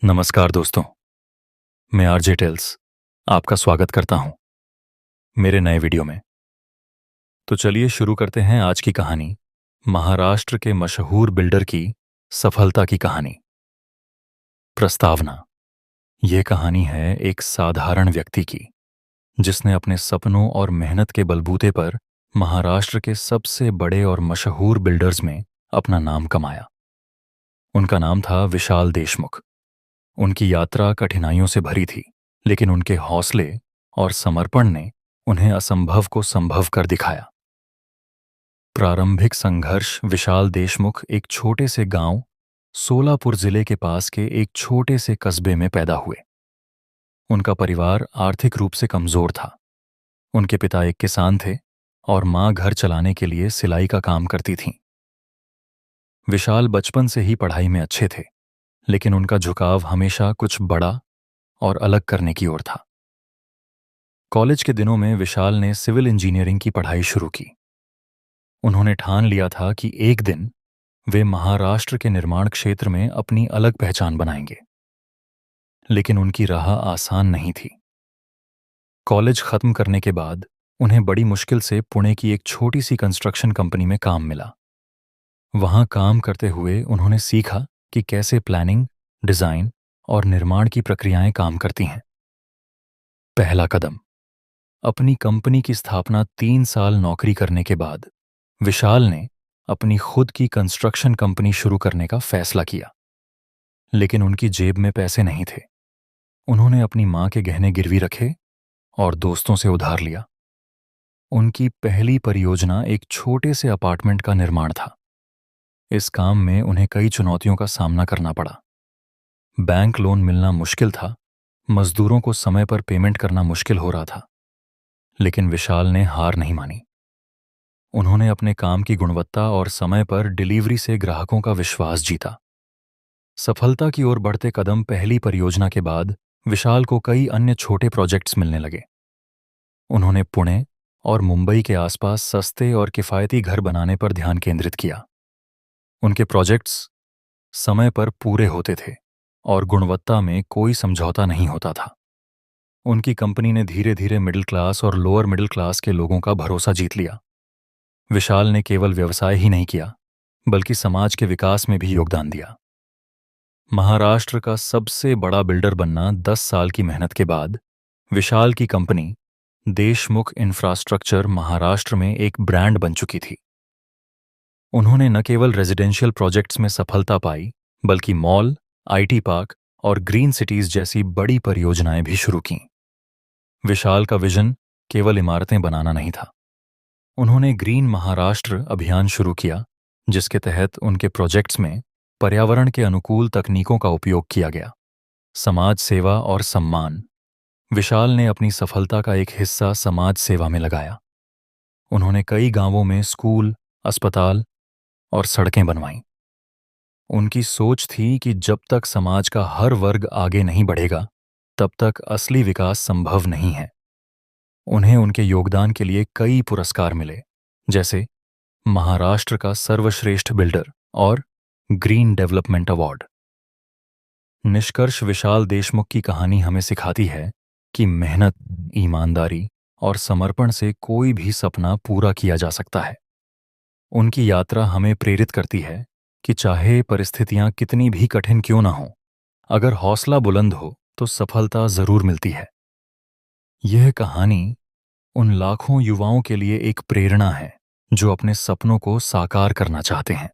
नमस्कार दोस्तों, मैं आरजे टेल्स आपका स्वागत करता हूं मेरे नए वीडियो में। तो चलिए शुरू करते हैं आज की कहानी, महाराष्ट्र के मशहूर बिल्डर की सफलता की कहानी। प्रस्तावना। यह कहानी है एक साधारण व्यक्ति की, जिसने अपने सपनों और मेहनत के बलबूते पर महाराष्ट्र के सबसे बड़े और मशहूर बिल्डर्स में अपना नाम कमाया। उनका नाम था विशाल देशमुख। उनकी यात्रा कठिनाइयों से भरी थी, लेकिन उनके हौसले और समर्पण ने उन्हें असंभव को संभव कर दिखाया। प्रारंभिक संघर्ष। विशाल देशमुख एक छोटे से गांव सोलापुर जिले के पास के एक छोटे से कस्बे में पैदा हुए। उनका परिवार आर्थिक रूप से कमजोर था। उनके पिता एक किसान थे और मां घर चलाने के लिए सिलाई का काम करती थीं। विशाल बचपन से ही पढ़ाई में अच्छे थे, लेकिन उनका झुकाव हमेशा कुछ बड़ा और अलग करने की ओर था। कॉलेज के दिनों में विशाल ने सिविल इंजीनियरिंग की पढ़ाई शुरू की। उन्होंने ठान लिया था कि एक दिन वे महाराष्ट्र के निर्माण क्षेत्र में अपनी अलग पहचान बनाएंगे। लेकिन उनकी राह आसान नहीं थी। कॉलेज खत्म करने के बाद उन्हें बड़ी मुश्किल से पुणे की एक छोटी सी कंस्ट्रक्शन कंपनी में काम मिला। वहां काम करते हुए उन्होंने सीखा कि कैसे प्लानिंग, डिजाइन और निर्माण की प्रक्रियाएं काम करती हैं। पहला कदम। अपनी कंपनी की स्थापना 3 साल नौकरी करने के बाद विशाल ने अपनी खुद की कंस्ट्रक्शन कंपनी शुरू करने का फैसला किया। लेकिन उनकी जेब में पैसे नहीं थे। उन्होंने अपनी मां के गहने गिरवी रखे और दोस्तों से उधार लिया। उनकी पहली परियोजना एक छोटे से अपार्टमेंट का निर्माण था। इस काम में उन्हें कई चुनौतियों का सामना करना पड़ा। बैंक लोन मिलना मुश्किल था, मजदूरों को समय पर पेमेंट करना मुश्किल हो रहा था। लेकिन विशाल ने हार नहीं मानी। उन्होंने अपने काम की गुणवत्ता और समय पर डिलीवरी से ग्राहकों का विश्वास जीता। सफलता की ओर बढ़ते कदम। पहली परियोजना के बाद विशाल को कई अन्य छोटे प्रोजेक्ट्स मिलने लगे। उन्होंने पुणे और मुंबई के आसपास सस्ते और किफायती घर बनाने पर ध्यान केंद्रित किया। उनके प्रोजेक्ट्स समय पर पूरे होते थे और गुणवत्ता में कोई समझौता नहीं होता था। उनकी कंपनी ने धीरे धीरे मिडिल क्लास और लोअर मिडिल क्लास के लोगों का भरोसा जीत लिया। विशाल ने केवल व्यवसाय ही नहीं किया, बल्कि समाज के विकास में भी योगदान दिया। महाराष्ट्र का सबसे बड़ा बिल्डर बनना 10 साल की मेहनत के बाद विशाल की कंपनी देशमुख इंफ्रास्ट्रक्चर महाराष्ट्र में एक ब्रांड बन चुकी थी। उन्होंने न केवल रेजिडेंशियल प्रोजेक्ट्स में सफलता पाई, बल्कि मॉल, आईटी पार्क और ग्रीन सिटीज जैसी बड़ी परियोजनाएं भी शुरू कीं। विशाल का विजन केवल इमारतें बनाना नहीं था। उन्होंने ग्रीन महाराष्ट्र अभियान शुरू किया, जिसके तहत उनके प्रोजेक्ट्स में पर्यावरण के अनुकूल तकनीकों का उपयोग किया गया। समाज सेवा और सम्मान। विशाल ने अपनी सफलता का एक हिस्सा समाज सेवा में लगाया। उन्होंने कई गांवों में स्कूल, अस्पताल और सड़कें बनवाईं। उनकी सोच थी कि जब तक समाज का हर वर्ग आगे नहीं बढ़ेगा, तब तक असली विकास संभव नहीं है। उन्हें उनके योगदान के लिए कई पुरस्कार मिले, जैसे महाराष्ट्र का सर्वश्रेष्ठ बिल्डर और ग्रीन डेवलपमेंट अवार्ड। निष्कर्ष। विशाल देशमुख की कहानी हमें सिखाती है कि मेहनत, ईमानदारी और समर्पण से कोई भी सपना पूरा किया जा सकता है। उनकी यात्रा हमें प्रेरित करती है कि चाहे परिस्थितियां कितनी भी कठिन क्यों ना हो, अगर हौसला बुलंद हो तो सफलता जरूर मिलती है। यह कहानी उन लाखों युवाओं के लिए एक प्रेरणा है जो अपने सपनों को साकार करना चाहते हैं।